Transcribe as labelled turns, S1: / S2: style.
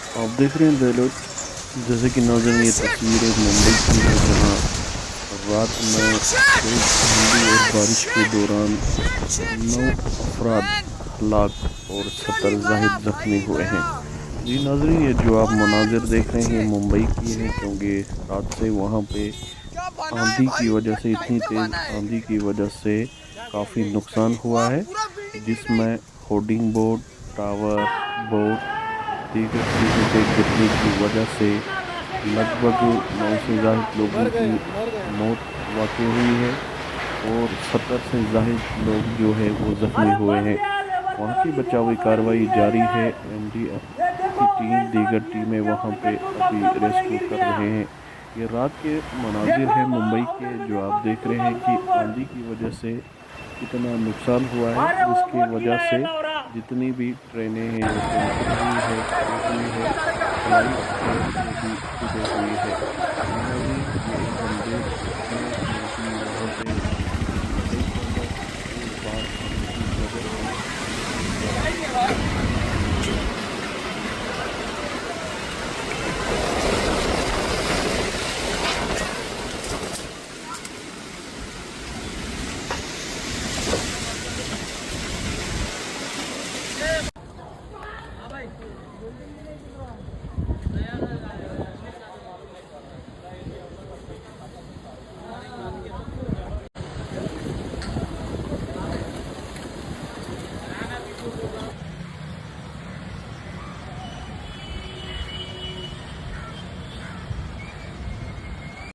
S1: आप देख रहे हैं बेलोच, जैसे कि नाज़रीन ये तस्वीर एक मुंबई की है जहां रात में तेज़ आंधी और बारिश के दौरान 9 अफराद हलाक और 70 जाहिद ज़ख्मी हुए हैं। जी नाज़रीन, ये जो आप मनाज़िर देख रहे हैं ये मुंबई की है, क्योंकि रात से वहाँ पे
S2: क्या बना है
S1: आंधी की
S2: भाई,
S1: वजह से,
S2: टाइम
S1: इतनी
S2: पे
S1: तेज़
S2: बना है।
S1: आंधी की वजह से काफ़ी नुकसान हुआ
S2: वाह,
S1: है,
S2: पूरा बिल्डिंग गिर गई।
S1: जिसमें होर्डिंग बोर्ड, टावर, बोर्ड, दीगर चीज़ों के गिरने की वजह से लगभग 9 से ज़ायद लोगों की मौत वाक़ई हुई है और 70 से ज़ायद लोग जो है वो ज़ख्मी हुए हैं। वहाँ की बचावी कार्रवाई जारी है। एनडीआरएफ की टीम, दीगर टीमें वहाँ पे अभी रेस्क्यू कर रहे हैं। ये रात के मनाजिर हैं मुंबई के, जो आप देख रहे हैं कि आंधी की वजह से कितना नुकसान हुआ है, जिसकी वजह से जितनी भी ट्रेनें हैं वो कैंसिल हुई है, कल हुई है, फ्लाइट है